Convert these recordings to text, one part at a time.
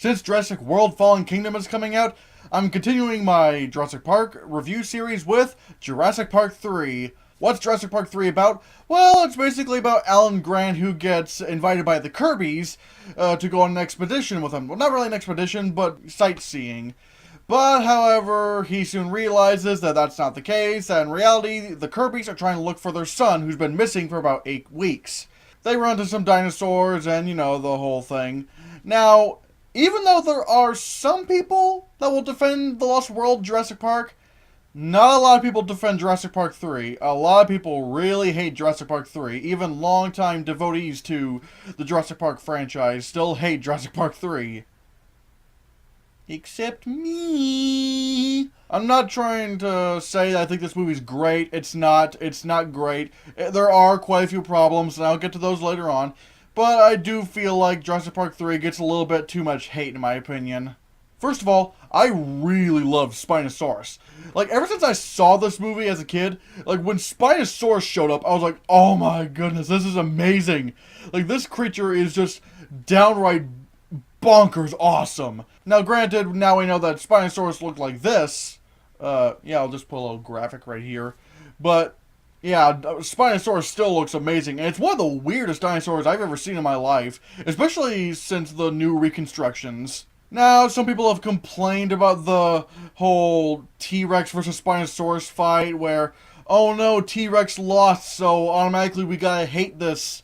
Since Jurassic World Fallen Kingdom is coming out, I'm continuing my Jurassic Park review series with Jurassic Park 3. What's Jurassic Park 3 about? Well, it's basically about Alan Grant, who gets invited by the Kirbys to go on an expedition with him. Well, not really an expedition, but sightseeing. But, however, he soon realizes that that's not the case, that in reality, the Kirbys are trying to look for their son, who's been missing for about 8 weeks. They run into some dinosaurs and, the whole thing. Now, even though there are some people that will defend The Lost World Jurassic Park, not a lot of people defend Jurassic Park 3. A lot of people really hate Jurassic Park 3. Even longtime devotees to the Jurassic Park franchise still hate Jurassic Park 3. Except me. I'm not trying to say that I think this movie's great. It's not great. There are quite a few problems, and I'll get to those later on. But I do feel like Jurassic Park 3 gets a little bit too much hate, in my opinion. First of all, I really love Spinosaurus. Like, ever since I saw this movie as a kid, like, when Spinosaurus showed up, I was like, oh my goodness, this is amazing. Like, this creature is just downright bonkers awesome. Now, granted, now we know that Spinosaurus looked like this. Yeah, I'll just put a little graphic right here. But, yeah, Spinosaurus still looks amazing. And it's one of the weirdest dinosaurs I've ever seen in my life. Especially since the new reconstructions. Now, some people have complained about the whole T-Rex versus Spinosaurus fight where, oh no, T-Rex lost, so automatically we gotta hate this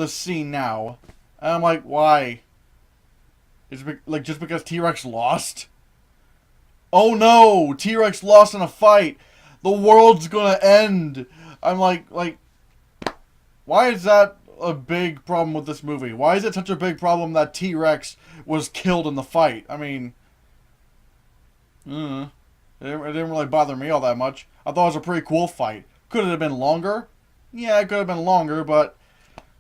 scene now. And I'm like, why? Is it like just because T-Rex lost? Oh no, T-Rex lost in a fight. The world's gonna end. I'm like, why is that a big problem with this movie? Why is it such a big problem that T-Rex was killed in the fight? I mean, it didn't really bother me all that much. I thought it was a pretty cool fight. Could it have been longer? Yeah, it could have been longer, but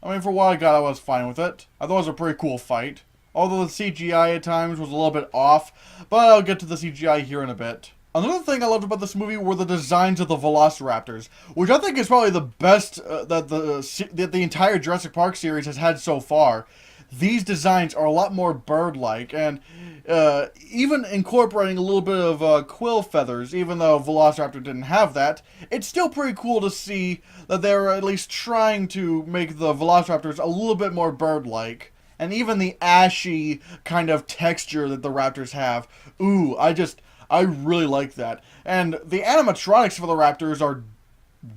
I mean, for what I got, I was fine with it. I thought it was a pretty cool fight. Although the CGI at times was a little bit off, but I'll get to the CGI here in a bit. Another thing I loved about this movie were the designs of the Velociraptors, which I think is probably the best that the entire Jurassic Park series has had so far. These designs are a lot more bird-like, and even incorporating a little bit of quill feathers, even though Velociraptor didn't have that, it's still pretty cool to see that they're at least trying to make the Velociraptors a little bit more bird-like. And even the ashy kind of texture that the raptors have. Ooh, I really like that. And the animatronics for the raptors are,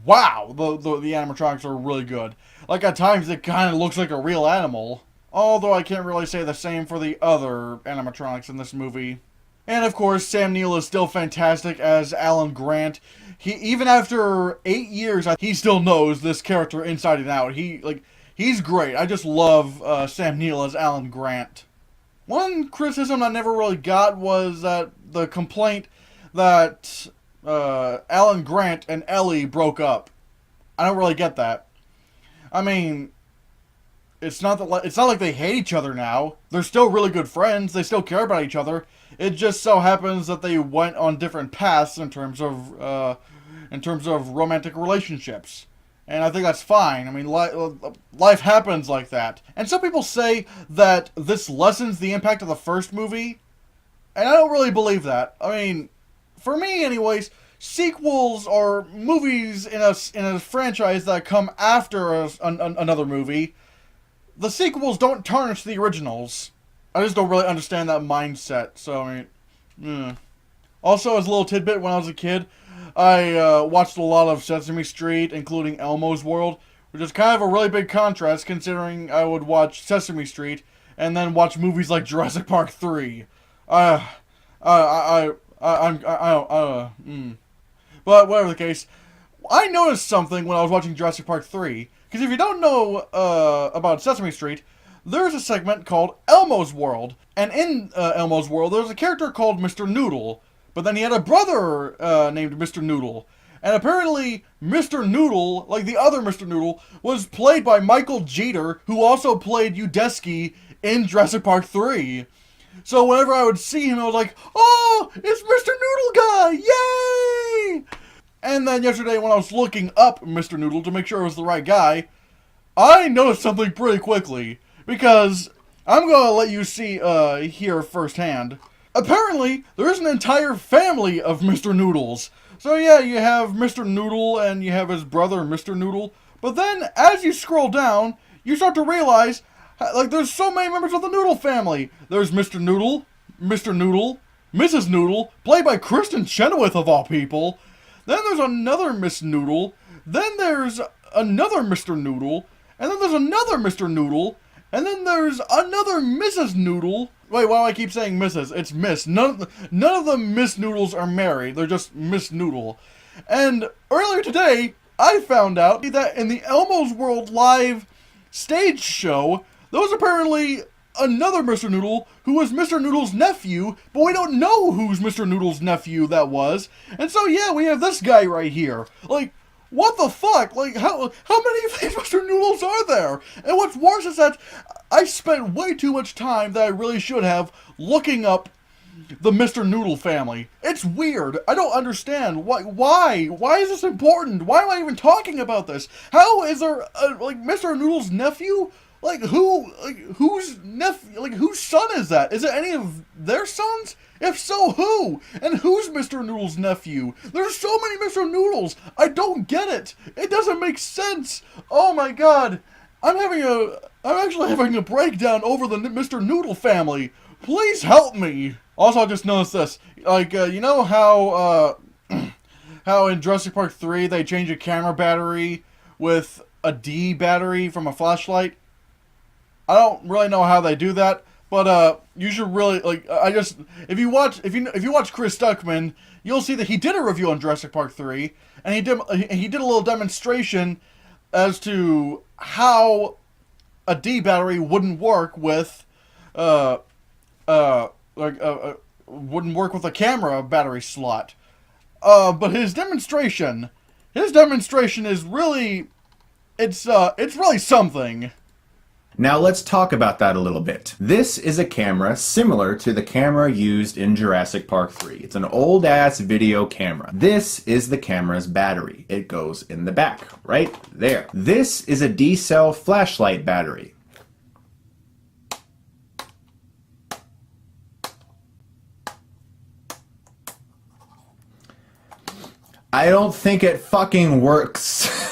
wow, the animatronics are really good. Like, at times it kind of looks like a real animal. Although I can't really say the same for the other animatronics in this movie. And of course, Sam Neill is still fantastic as Alan Grant. Even after 8 years, he still knows this character inside and out. He's great. I just love Sam Neill as Alan Grant. One criticism I never really got was that the complaint that Alan Grant and Ellie broke up. I don't really get that. I mean, it's not like they hate each other now. They're still really good friends. They still care about each other. It just so happens that they went on different paths in terms of romantic relationships. And I think that's fine. I mean, life happens like that. And some people say that this lessens the impact of the first movie. And I don't really believe that. I mean, for me anyways, sequels are movies in a franchise that come after another movie. The sequels don't tarnish the originals. I just don't really understand that mindset. So, I mean, Also, as a little tidbit, when I was a kid, I watched a lot of Sesame Street, including Elmo's World, which is kind of a really big contrast considering I would watch Sesame Street and then watch movies like Jurassic Park 3. But whatever the case, I noticed something when I was watching Jurassic Park 3, because if you don't know about Sesame Street, there's a segment called Elmo's World, and in Elmo's World, there's a character called Mr. Noodle. But then he had a brother named Mr. Noodle. And apparently, Mr. Noodle, like the other Mr. Noodle, was played by Michael Jeter, who also played Udesky in Jurassic Park 3. So whenever I would see him, I was like, oh, it's Mr. Noodle Guy! Yay! And then yesterday, when I was looking up Mr. Noodle to make sure it was the right guy, I noticed something pretty quickly. Because I'm gonna let you see, here firsthand. Apparently, there is an entire family of Mr. Noodles. So yeah, you have Mr. Noodle and you have his brother Mr. Noodle. But then, as you scroll down, you start to realize, like, there's so many members of the Noodle family. There's Mr. Noodle, Mr. Noodle, Mrs. Noodle, played by Kristen Chenoweth of all people. Then there's another Miss Noodle. Then there's another Mr. Noodle. And then there's another Mr. Noodle. And then there's another Mrs. Noodle. Wait, why do I keep saying Mrs.? It's Miss. None of the Miss Noodles are married. They're just Miss Noodle. And earlier today, I found out that in the Elmo's World live stage show, there was apparently another Mr. Noodle who was Mr. Noodle's nephew, but we don't know who's Mr. Noodle's nephew that was. And so yeah, we have this guy right here. Like, what the fuck? Like, how many of these Mr. Noodles are there? And what's worse is that I spent way too much time that I really should have looking up the Mr. Noodle family. It's weird. I don't understand. Why? Why is this important? Why am I even talking about this? How is there, like, Mr. Noodle's nephew? Like, whose nephew, like, whose son is that? Is it any of their sons? If so, who? And who's Mr. Noodle's nephew? There's so many Mr. Noodles. I don't get it. It doesn't make sense. Oh my god. I'm actually having a breakdown over the Mr. Noodle family. Please help me. Also, I just noticed this. Like, you know how, how in Jurassic Park 3 they change a camera battery with a D battery from a flashlight? I don't really know how they do that, but you should really, like, if you watch Chris Stuckman, you'll see that he did a review on Jurassic Park 3, and he did a little demonstration as to how a D battery wouldn't work with wouldn't work with a camera battery slot. But his demonstration is really, it's really something. Now let's talk about that a little bit. This is a camera similar to the camera used in Jurassic Park 3. It's an old-ass video camera. This is the camera's battery. It goes in the back, right there. This is a D-cell flashlight battery. I don't think it fucking works.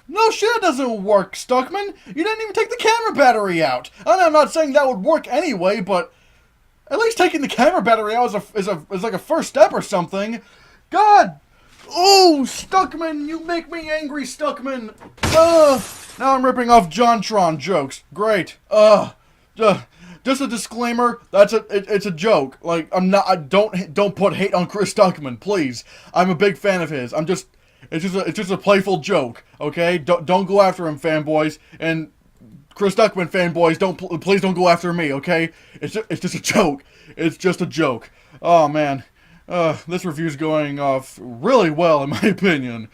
No shit, it doesn't work, Stuckman. You didn't even take the camera battery out. I'm not saying that would work anyway, but at least taking the camera battery out is like a first step or something. God! Oh, Stuckman, you make me angry, Stuckman. Now I'm ripping off JonTron jokes. Great. Just a disclaimer. It's a joke. Like, don't put hate on Chris Stuckman, please. I'm a big fan of his. It's just a playful joke, okay? Don't go after him, fanboys, and Chris Stuckman fanboys, please don't go after me, okay? It's just a joke. It's just a joke. Oh man, this review's going off really well in my opinion.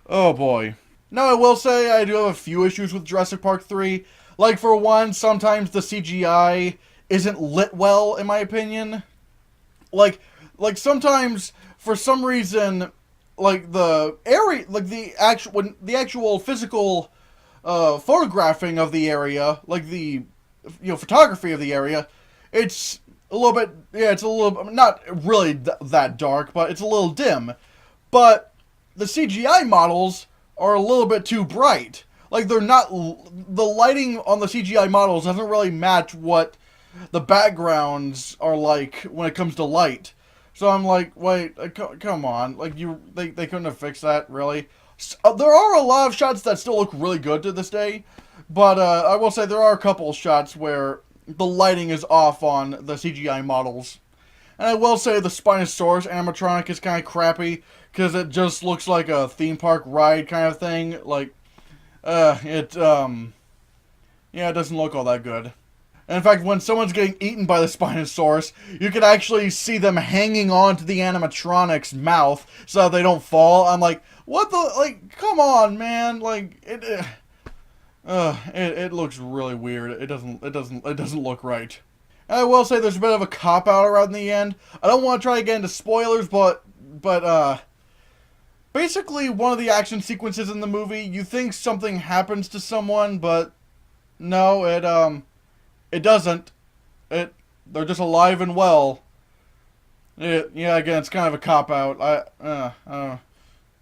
Oh boy. Now I will say I do have a few issues with Jurassic Park 3. Like, for one, sometimes the CGI isn't lit well in my opinion. Like sometimes for some reason, like the area, like the actual physical photographing of the area, like the photography of the area, it's a little bit, it's a little, not really that dark, but it's a little dim. But the CGI models are a little bit too bright. Like, they're not, the lighting on the CGI models doesn't really match what the backgrounds are like when it comes to light. So I'm like, wait, come on. Like, they couldn't have fixed that, really? There are a lot of shots that still look really good to this day, but I will say there are a couple shots where the lighting is off on the CGI models. And I will say the Spinosaurus animatronic is kind of crappy, because it just looks like a theme park ride kind of thing. Like, yeah, it doesn't look all that good. In fact, when someone's getting eaten by the Spinosaurus, you can actually see them hanging on to the animatronic's mouth so that they don't fall. I'm like, what the, like, come on, man. Like, it looks really weird. It doesn't look right. And I will say there's a bit of a cop-out around the end. I don't want to try to get into spoilers, but basically one of the action sequences in the movie, you think something happens to someone, but no, it doesn't. They're just alive and well. Yeah, again, it's kind of a cop-out.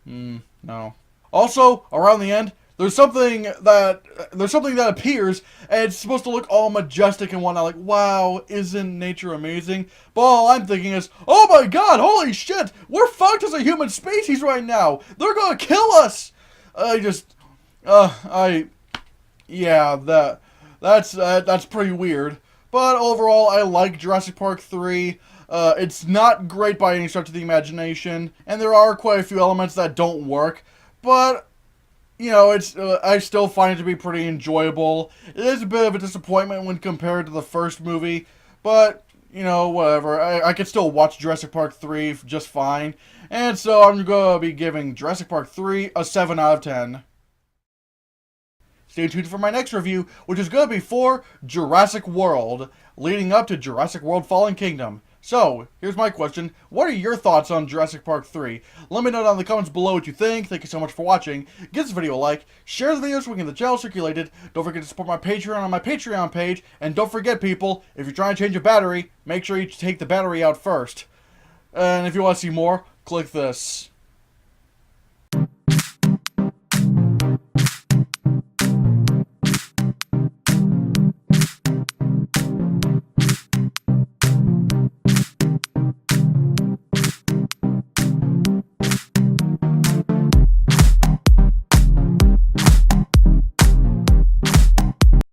No. Also, around the end, there's something that appears, and it's supposed to look all majestic and whatnot, like, wow, isn't nature amazing? But all I'm thinking is, oh my god, holy shit, we're fucked as a human species right now! They're gonna kill us! Yeah, that's pretty weird. But overall, I like Jurassic Park 3. It's not great by any stretch of the imagination, and there are quite a few elements that don't work, but you know, I still find it to be pretty enjoyable. It is a bit of a disappointment when compared to the first movie, but you know, whatever. I could still watch Jurassic Park 3 just fine, and so I'm going to be giving Jurassic Park 3 a 7 out of 10. Stay tuned for my next review, which is going to be for Jurassic World, leading up to Jurassic World Fallen Kingdom. So, here's my question. What are your thoughts on Jurassic Park 3? Let me know down in the comments below what you think. Thank you so much for watching. Give this video a like. Share the video so we can get the channel circulated. Don't forget to support my Patreon on my Patreon page. And don't forget, people, if you're trying to change a battery, make sure you take the battery out first. And if you want to see more, click this.